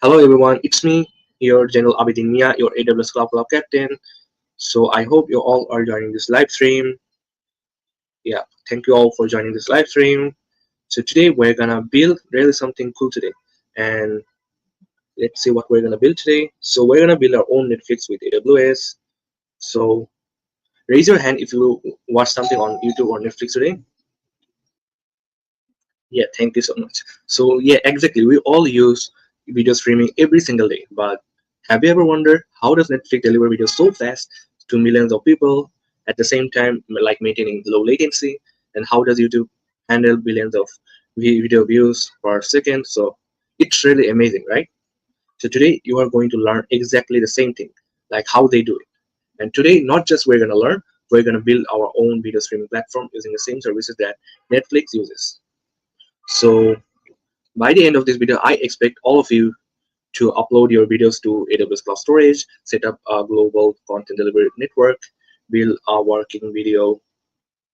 Hello everyone, it's me, your General Abidin Mia, your AWS Cloud Club Captain. So I hope you all are joining this live stream. Yeah, thank you all for joining this live stream. So today we're gonna build really something cool today. And let's see what we're gonna build today. So we're gonna build our own Netflix with AWS. So raise your hand if you watch something on YouTube or Netflix today. Yeah, thank you so much. So yeah, exactly. We all use video streaming every single day. But have you ever wondered how does Netflix deliver videos so fast to millions of people at the same time, like maintaining low latency? And how does YouTube handle billions of video views per second? So it's really amazing, right? So today you are going to learn exactly the same thing, like how they do it. And today, not just we're gonna learn, we're gonna build our own video streaming platform using the same services that Netflix uses. So by the end of this video, I expect all of you to upload your videos to AWS Cloud Storage, set up a global content delivery network, build a working video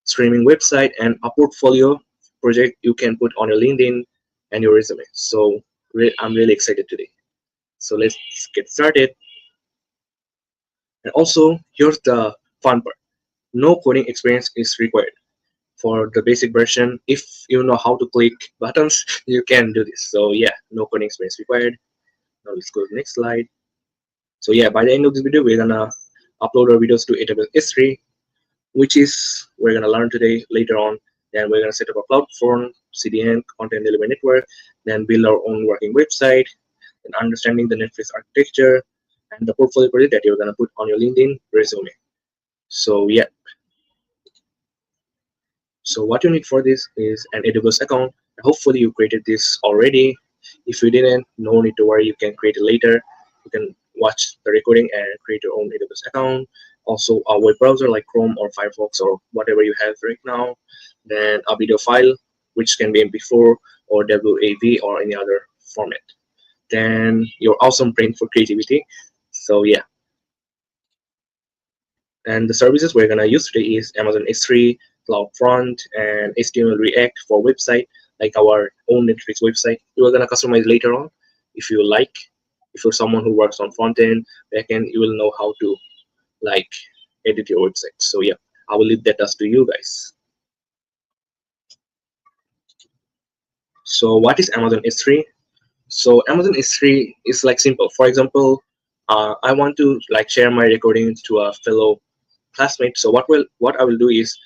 streaming website, and a portfolio project you can put on your LinkedIn and your resume. So I'm really excited today. So let's get started. And also, here's the fun part. No coding experience is required. For the basic version, if you know how to click buttons, you can do this. So yeah, no coding experience required. Now let's go to the next slide. So yeah, by the end of this video, we're gonna upload our videos to AWS S3, which is we're gonna learn today later on. Then we're gonna set up a platform, CDN, content delivery network, then build our own working website, and understanding the Netflix architecture and the portfolio project that you're gonna put on your LinkedIn resume. So yeah, so what you need for this is an AWS account. Hopefully you created this already. If you didn't, no need to worry, you can create it later. You can watch the recording and create your own AWS account. Also a web browser like Chrome or Firefox or whatever you have right now. Then a video file, which can be MP4 or WAV or any other format. Then your awesome brain for creativity. So yeah, and the services we're gonna use today is Amazon S3, CloudFront, and HTML React for website, like our own Netflix website. You are gonna customize later on if you like. If you're someone who works on front end, back end, you will know how to like edit your website. So yeah, I will leave that task to you guys. So what is Amazon S3? So Amazon S3 is like simple. For example, I want to like share my recording to a fellow classmate. So what I will do is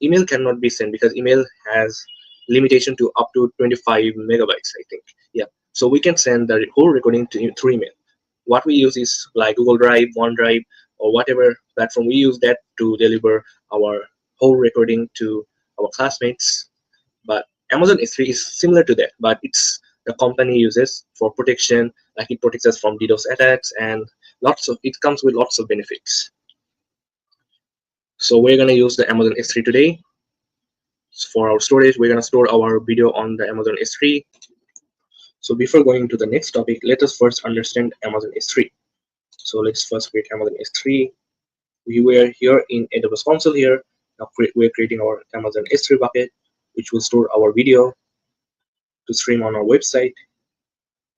email cannot be sent because email has limitation to up to 25 megabytes, I think. Yeah. So we can send the whole recording through email. What we use is like Google Drive, OneDrive, or whatever platform we use that to deliver our whole recording to our classmates. But Amazon S3 is similar to that, but it's the company uses for protection, like it protects us from DDoS attacks and it comes with lots of benefits. So we're gonna use the Amazon S3 today. So for our storage, we're gonna store our video on the Amazon S3. So before going to the next topic, let us first understand Amazon S3. So let's first create Amazon S3. We were here in AWS console here. Now we're creating our Amazon S3 bucket, which will store our video to stream on our website.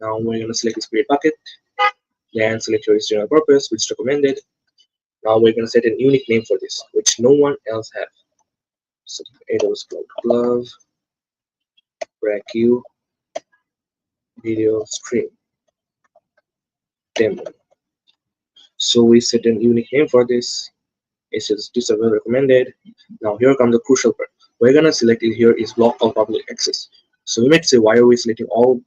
Now we're gonna select this create bucket, then select your general purpose, which is recommended. Now we're gonna set a unique name for this, which no one else has. So AWS Cloud Glove, Rack video stream demo. So we set a unique name for this. It says disable recommended. Now here comes the crucial part. We're gonna select it here is block all public access. So you might say, why are we selecting all?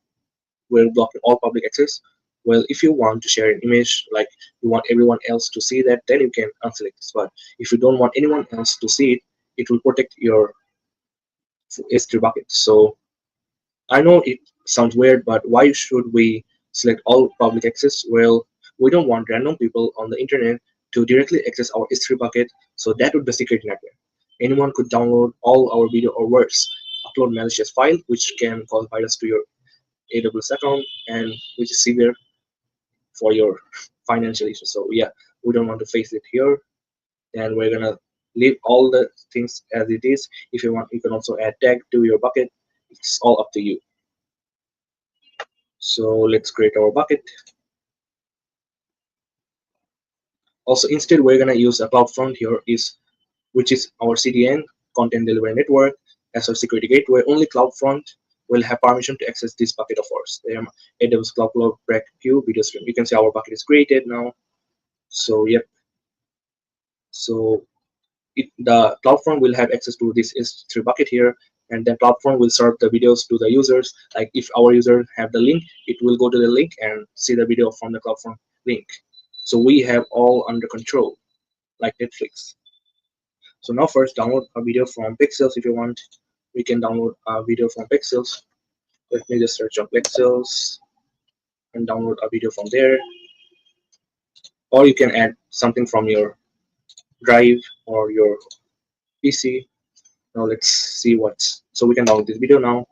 We're blocking all public access. Well, if you want to share an image, like you want everyone else to see that, then you can unselect this. But if you don't want anyone else to see it, it will protect your S3 bucket. So I know it sounds weird, but why should we select all public access? Well, we don't want random people on the internet to directly access our S3 bucket, so that would be secret network. Anyone could download all our video or words, upload malicious file, which can cause virus to your AWS account, and which is severe for your financial issues. So yeah, we don't want to face it here, and we're gonna leave all the things as it is. If you want, you can also add tag to your bucket. It's all up to you. So let's create our bucket. Also, instead we're gonna use a CloudFront here, which is our CDN, content delivery network, as our security gateway. Only CloudFront will have permission to access this bucket of ours. The AWS Cloud Break Queue video stream. You can see our bucket is created now. So yep. So the CloudFront will have access to this S3 bucket here, and then CloudFront will serve the videos to the users. Like if our user have the link, it will go to the link and see the video from the CloudFront link. So we have all under control, like Netflix. So now first download a video from Pixels. If you want, we can download a video from Pixels. Let me just search on Pixels and download a video from there. Or you can add something from your drive or your PC. Now let's see what's, so we can download this video now.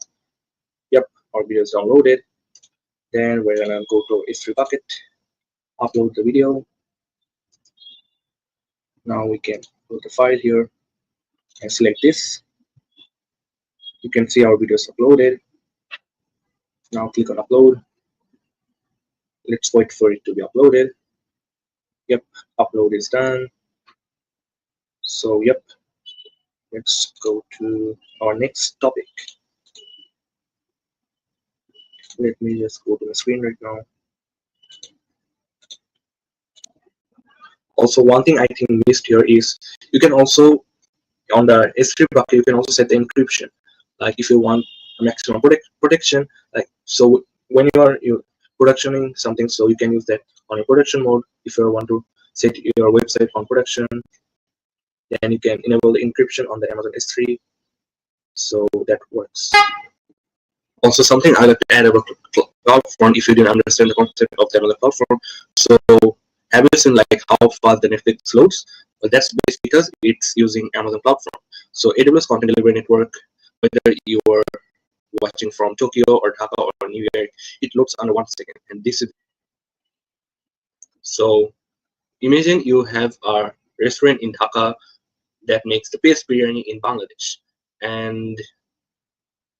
Yep, our video is downloaded. Then we're gonna go to S3 bucket, upload the video. Now we can go to file here and select this. You can see our video is uploaded. Now click on upload. Let's wait for it to be uploaded. Yep, upload is done. So yep, let's go to our next topic. Let me just go to the screen right now. Also, one thing I think missed here is you can also, on the S3 bucket, you can also set the encryption. Like if you want a maximum protection, like so when you're productioning something, so you can use that on your production mode. If you want to set your website on production, then you can enable the encryption on the Amazon S3. So that works. Also, something I like to add about CloudFront, if you didn't understand the concept of the Amazon CloudFront. So have you seen like how fast the Netflix loads? Well, that's basically because it's using Amazon CloudFront. So AWS Content Delivery Network, whether you are watching from Tokyo or Dhaka or New York, it loads under 1 second. And this is, so imagine you have a restaurant in Dhaka that makes the best biryani in Bangladesh, and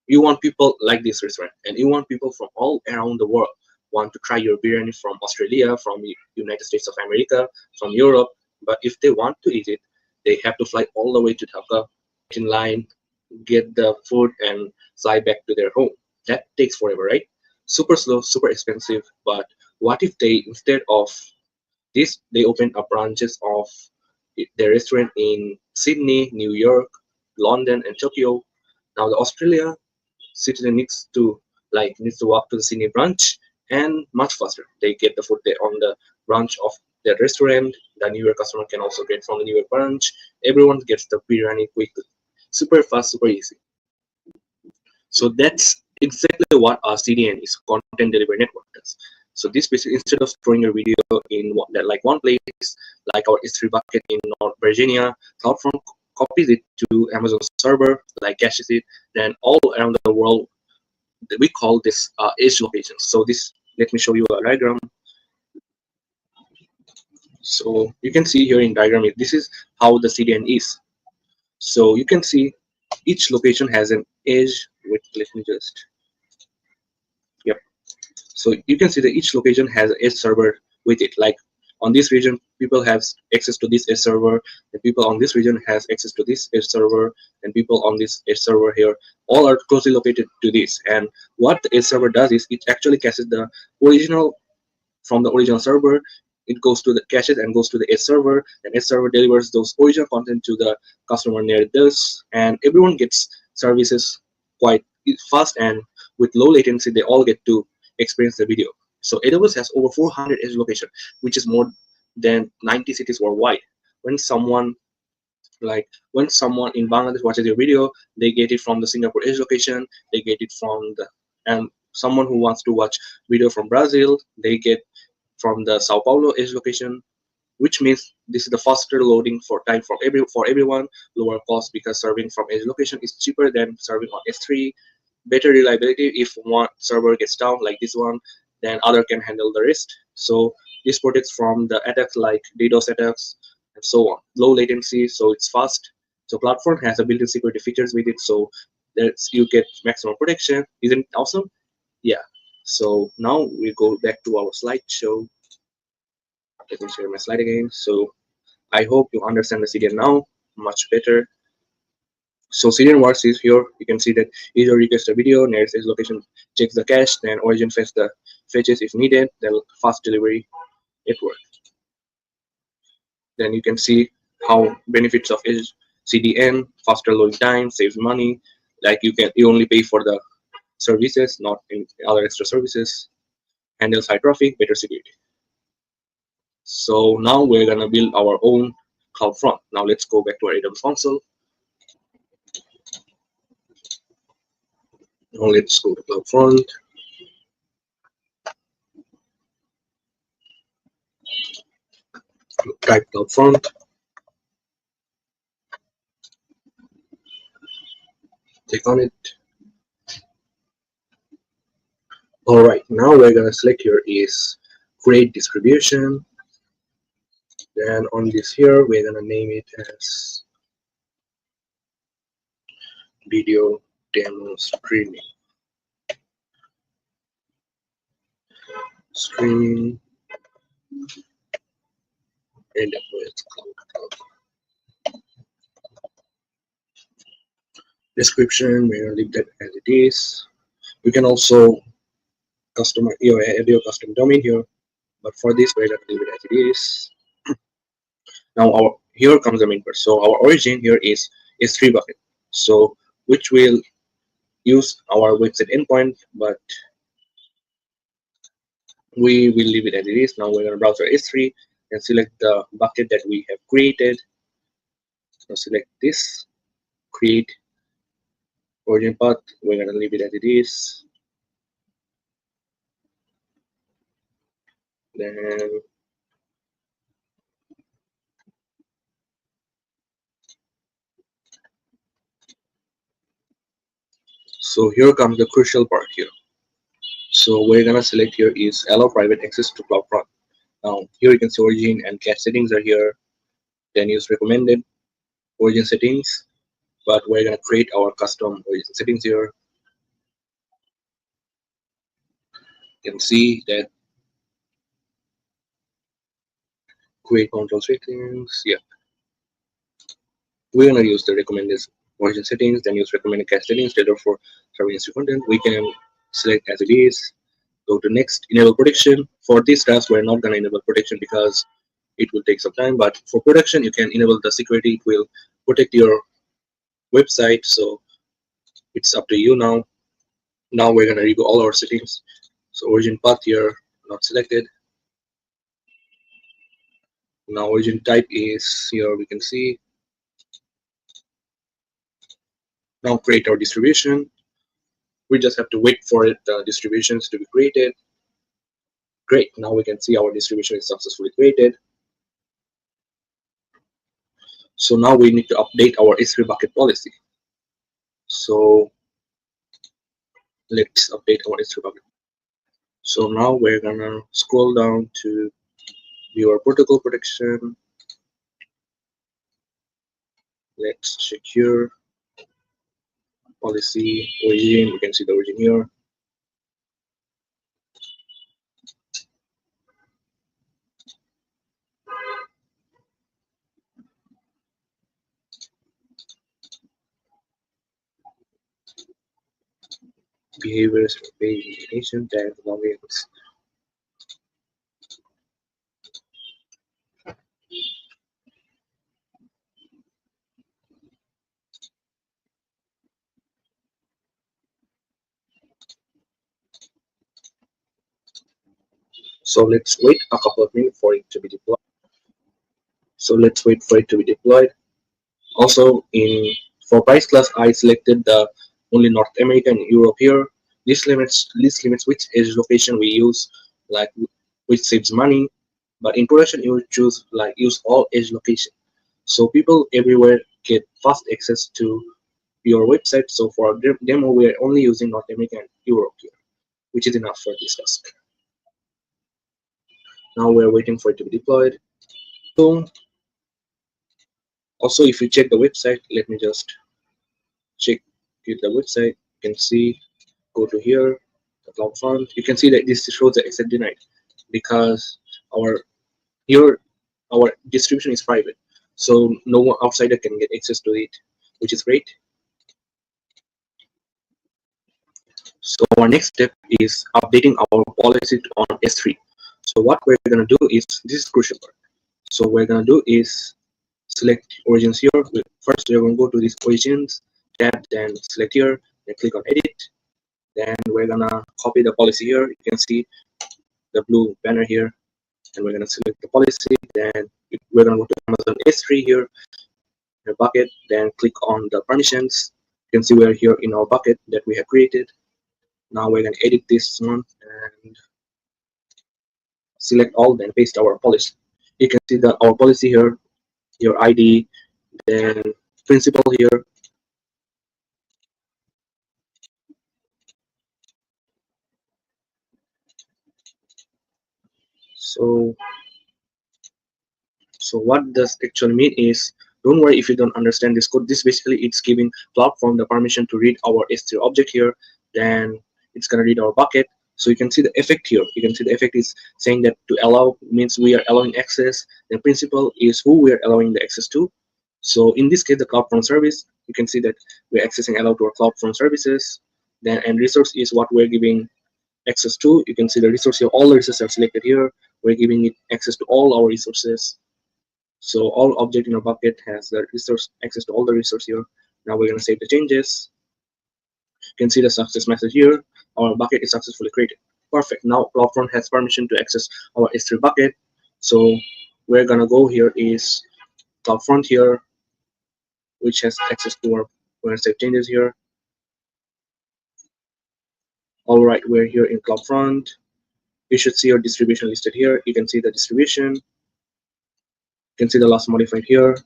you want people like this restaurant, and you want people from all around the world want to try your biryani from Australia, from United States of America, from Europe. But if they want to eat it, they have to fly all the way to Dhaka, in line, get the food, and fly back to their home. That takes forever, right? Super slow, super expensive. But what if they, instead of this, they open up branches of their restaurant in Sydney, New York, London, and Tokyo? Now the Australia citizen needs to walk to the Sydney branch, and much faster they get the food there on the branch of their restaurant. The New York customer can also get from the New York branch. Everyone gets the biryani quickly, super fast, super easy. So that's exactly what our CDN is, content delivery network, does. So this basically, instead of storing your video in one place, like our S3 bucket in North Virginia, CloudFront copies it to Amazon server, like caches it, then all around the world. We call this edge locations. So this, let me show you a diagram. So you can see here in diagram, this is how the CDN is. So you can see each location has an edge. Wait, let me just, yep. So you can see that each location has an edge server with it. Like on this region, people have access to this edge server, and people on this region has access to this edge server, and people on this edge server here, all are closely located to this. And what the edge server does is it actually caches the original from the original server. It goes to the caches and goes to the edge server, and edge server delivers those original content to the customer near this, and everyone gets services quite fast and with low latency. They all get to experience the video. So AWS has over 400 edge location, which is more than 90 cities worldwide. When someone in Bangladesh watches your video, they get it from the Singapore edge location, they get it from the, and someone who wants to watch video from Brazil, they get from the Sao Paulo edge location, which means this is the faster loading for time for everyone, lower cost because serving from edge location is cheaper than serving on S3, better reliability. If one server gets down like this one, then other can handle the rest. So this protects from the attacks like DDoS attacks and so on. Low latency, so it's fast. So CloudFront has a built-in security features with it, so that you get maximum protection. Isn't it awesome? Yeah. So now we go back to our slideshow. Let me share my slide again. So I hope you understand the CDN now much better. So CDN works is here. You can see that user requests a video, nearest edge location checks the cache, then origin fetch the fetches if needed, then fast delivery network. Then you can see how benefits of edge CDN: faster loading time, saves money. Like you only pay for the services, not in other extra services. Handles high traffic, better security. So now we're gonna build our own CloudFront. Now let's go back to our AWS console. Now let's go to CloudFront. Type CloudFront. Click on it. All right. Now we're gonna select here is create distribution. Then on this here, we're gonna name it as video demo streaming AWS cloud. Description, we're gonna leave that as it is. We can also customize add your custom domain here, but for this we're gonna leave it as it is. Now here comes the main part. So our origin here is S3 bucket. So which will use our website endpoint, but we will leave it as it is. Now we're going to browse our S3 and select the bucket that we have created. So select this, create origin path. We're going to leave it as it is. Then so here comes the crucial part here. So we're going to select here is allow private access to CloudFront. Now here you can see origin and cache settings are here. Then use recommended origin settings, but we're going to create our custom origin settings here. You can see that create control settings. Yeah, we're going to use the recommended origin settings, then use recommended cache settings later for serving history content. We can select as it is, go to next, enable protection. For this task we're not going to enable protection because it will take some time, but for protection you can enable the security. It will protect your website, so it's up to you now. Now we're going to review all our settings. So origin path here not selected. Now origin type is here, we can see. Now create our distribution. We just have to wait for it, the distributions to be created. Great, now we can see our distribution is successfully created. So now we need to update our S3 bucket policy. So let's update our S3 bucket. So now we're gonna scroll down to view our protocol protection. Let's check here. Policy, origin, you can see the origin here. Behaviors, page information, tag, logins. So let's wait a couple of minutes for it to be deployed. So let's wait for it to be deployed. Also, for price class, I selected the only North America and Europe here. This limits which edge location we use, like which saves money. But in production, you choose like use all edge location, so people everywhere get fast access to your website. So for our demo, we are only using North America and Europe here, which is enough for this task. Now we're waiting for it to be deployed. So also, if you check the website, let me just check the website. You can see, go to here, the cloud font. You can see that this shows the access denied because our here our distribution is private, so no one outsider can get access to it, which is great. So our next step is updating our policy on S3. So what we're gonna do is, this is crucial part. So what we're gonna do is select origins here. First we're gonna go to this origins tab, then select here, then click on edit. Then we're gonna copy the policy here. You can see the blue banner here, and we're gonna select the policy. Then we're gonna go to Amazon S3 here, the bucket. Then click on the permissions. You can see we're here in our bucket that we have created. Now we're gonna edit this one and select all, then paste our policy. You can see that our policy here, your ID, then principal here. So what does actually mean is, don't worry if you don't understand this code. This basically, it's giving CloudFront the permission to read our S3 object here. Then it's gonna read our bucket. So you can see the effect here. You can see the effect is saying that to allow means we are allowing access. The principal is who we are allowing the access to. So in this case, the CloudFront service, you can see that we're accessing allow to our CloudFront services. Then and resource is what we're giving access to. You can see the resource here. All the resources are selected here. We're giving it access to all our resources. So all object in our bucket has the resource access to all the resource here. Now we're gonna save the changes. You can see the success message here. Our bucket is successfully created. Perfect. Now CloudFront has permission to access our S3 bucket. So we're gonna go here is CloudFront here, which has access to our, we're gonna save changes here. All right, we're here in CloudFront. You should see your distribution listed here. You can see the distribution. You can see the last modified here.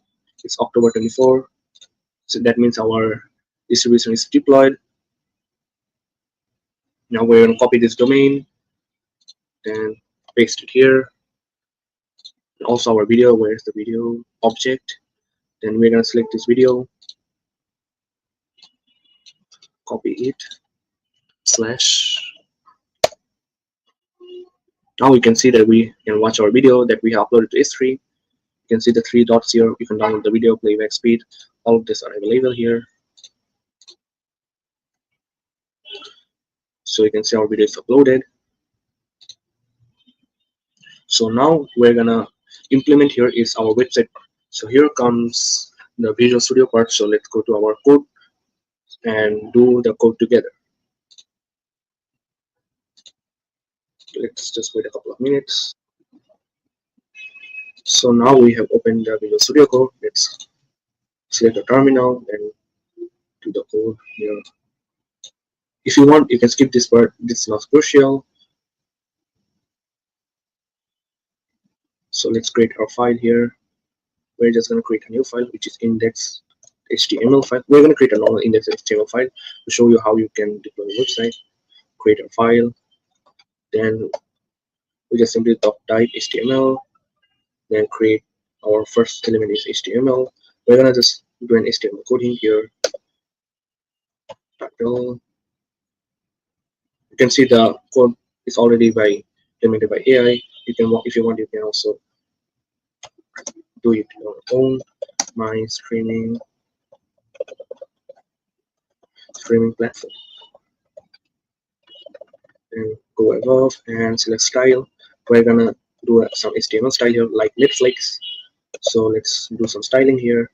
It's October 24. So that means our distribution is deployed. Now we're going to copy this domain, then paste it here. And also our video, where's the video object? Then we're going to select this video, copy it, slash. Now we can see that we can watch our video that we have uploaded to S3. You can see the three dots here. You can download the video, playback speed. All of this are available here. So you can see our video is uploaded. So now we're gonna implement here is our website part. So here comes the Visual Studio part. So let's go to our code and do the code together. Let's just wait a couple of minutes. So now we have opened the Visual Studio Code. Let's select the terminal and do the code here. If you want, you can skip this part. This is not crucial. So let's create our file here. We're just going to create a new file, which is index.html file. We're going to create a normal index.html file to show you how you can deploy a website. Create a file. Then we just simply type HTML. Then create our first element is HTML. We're going to just do an HTML coding here. Title. You can see the code is already implemented by AI. You can, if you want, you can also do it on your own. My streaming platform. And go above and select style. We're gonna do some HTML style here, like Netflix. So let's do some styling here.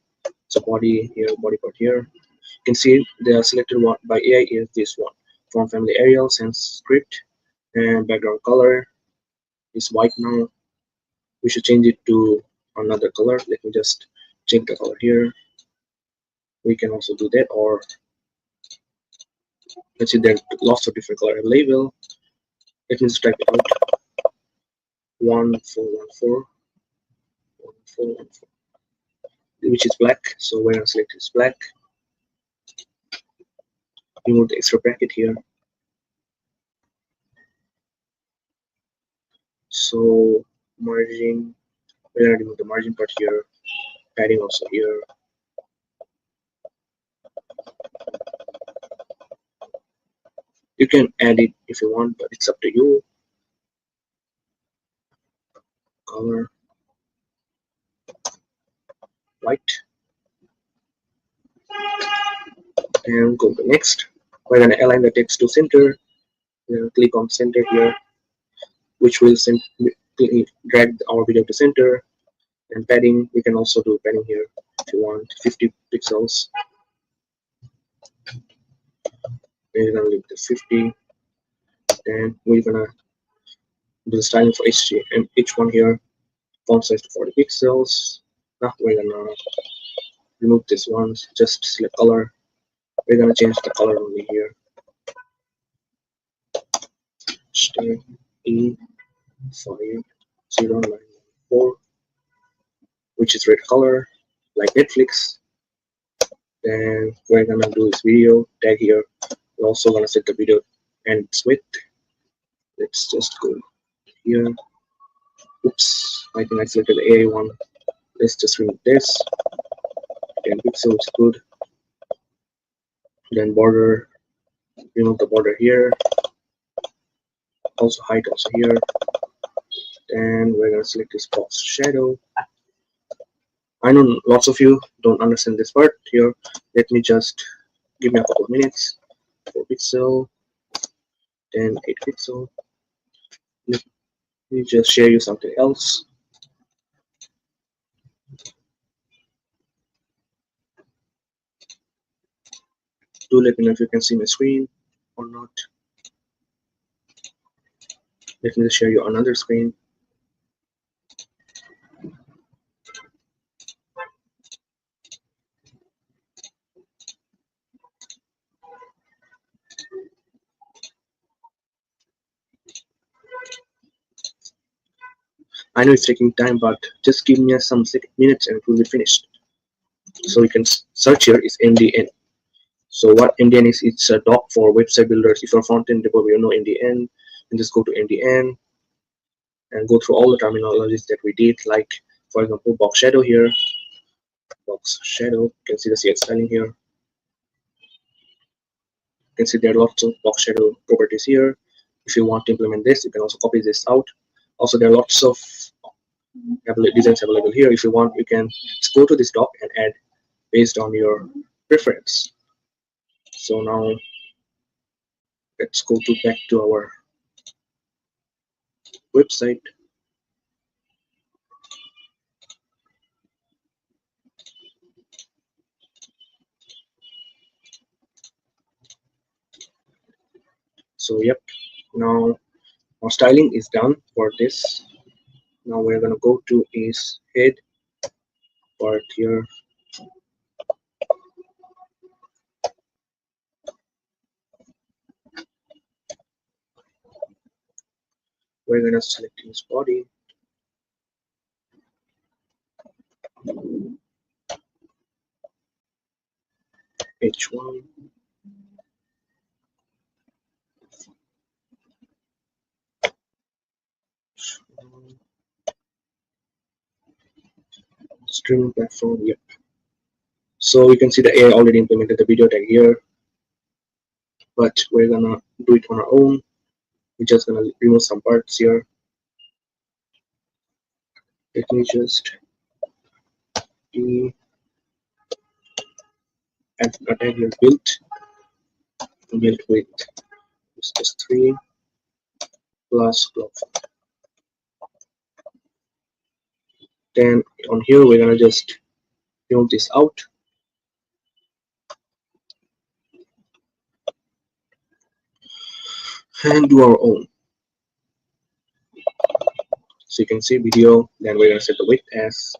So body here, body part here. You can see the selected one by AI is this one. Font family Arial, sans script, and background color is white now. We should change it to another color. Let me just change the color here. We can also do that, or let's see, there are lots of different color available. Let me just type it out. 1414, which is black. So we're gonna select this black. Remove the extra bracket here. So margin, we're gonna remove the margin part here. Padding also here. You can add it if you want, but it's up to you. Color white, and go to next. We're gonna align the text to center. Click on center here, which will drag our video to center. And padding, we can also do padding here if you want 50 pixels. We're gonna leave the 50. Then we're gonna do the styling for each one here. Font size to 40 pixels. Now we're gonna remove this one. Just select color. We're gonna change the color only here. Stay E5094, which is red color, like Netflix. Then we're gonna do this video tag here. We're also gonna set the video and its width. Let's just go here. Oops, I think I selected the AI one. Let's just remove this. 10 pixels, good. Then border, remove the border here. Also height also here. Then we're gonna select this box shadow. I know lots of you don't understand this part here. Let me just give me a couple of minutes. 4 pixel, then 8 pixel. Let me just share you something else. Do let me know if you can see my screen or not. Let me just share you another screen. I know it's taking time, but just give me some minutes and it will be finished. So you can search here is MDN. So what MDN is, it's a doc for website builders. If you're a front-end developer, you know MDN, and just go to MDN and go through all the terminologies that we did, like for example box shadow here. Box shadow, you can see the CX styling here. You can see there are lots of box shadow properties here. If you want to implement this, you can also copy this out. Also, there are lots of designs available here. If you want, you can just go to this doc and add based on your preference. So now let's go back to our website. So yep, now our styling is done for this. Now we're gonna go to is head part here. We're gonna select his body. H1. Streaming platform, yep. So you can see the AI already implemented the video tag here, but we're gonna do it on our own. We're just gonna remove some parts here. Let me just add a tag here, built with just 3 plus block. Then on here we're gonna just remove this out. And do our own. So you can see video, then we're gonna set the width as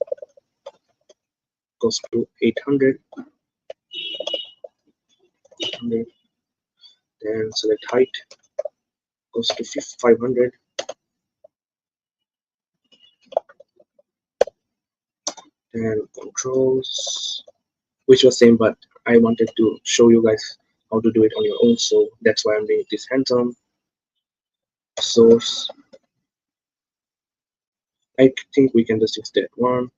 goes to 800. Then select height, goes to 500. And controls, which was same, but I wanted to show you guys how to do it on your own, so that's why I'm doing this hands-on. Source, I think we can just use that one.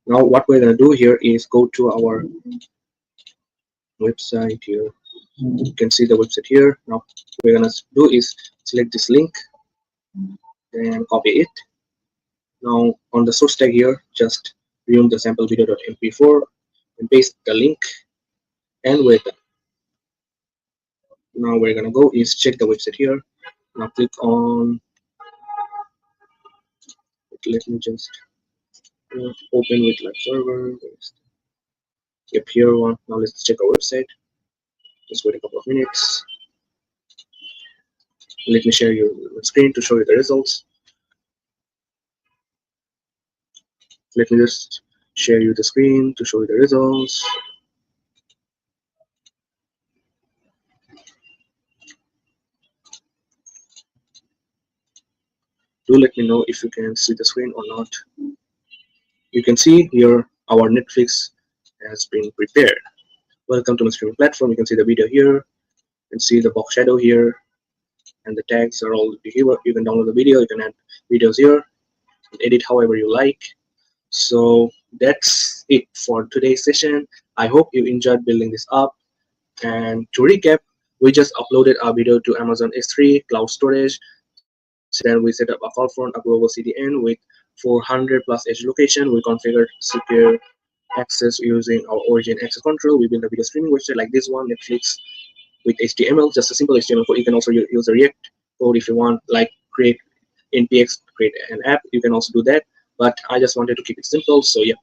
Now what we're gonna do here is go to our website here. You can see the website here. Now we're gonna do is select this link and copy it. Now on the source tag here, just remove the sample video.mp4 and paste the link, and we're done. Now we're gonna go is check the website here. Now click on, let me just open with live server. Yep, here one. Now let's check our website. Just wait a couple of minutes. Let me share your screen to show you the results. Let me just share you the screen to show you the results. Do let me know if you can see the screen or not. You can see here our Netflix has been prepared. Welcome to my streaming platform. You can see the video here. You can see the box shadow here, and the tags are all here. You can download the video. You can add videos here, and edit however you like. So that's it for today's session. I hope you enjoyed building this up. And to recap, we just uploaded our video to Amazon S3 cloud storage. Then we set up a call front, a global CDN with 400 plus edge location. We configured secure access using our origin access control. We built a video streaming website like this one, Netflix, with HTML, just a simple HTML code. You can also use a React code if you want, like create npx, create an app. You can also do that, but I just wanted to keep it simple. So yep.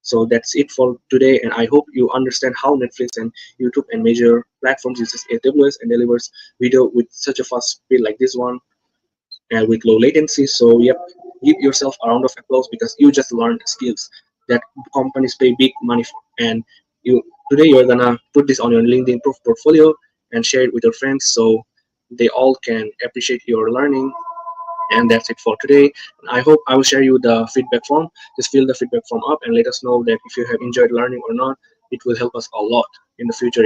So that's it for today, and I hope you understand how Netflix and YouTube and major platforms uses AWS and delivers video with such a fast speed like this one, and with low latency. So yep, give yourself a round of applause because you just learned skills that companies pay big money for. And you today you're gonna put this on your LinkedIn portfolio and share it with your friends so they all can appreciate your learning. And that's it for today. And I hope I will share you the feedback form. Just fill the feedback form up and let us know that if you have enjoyed learning or not. It will help us a lot in the future.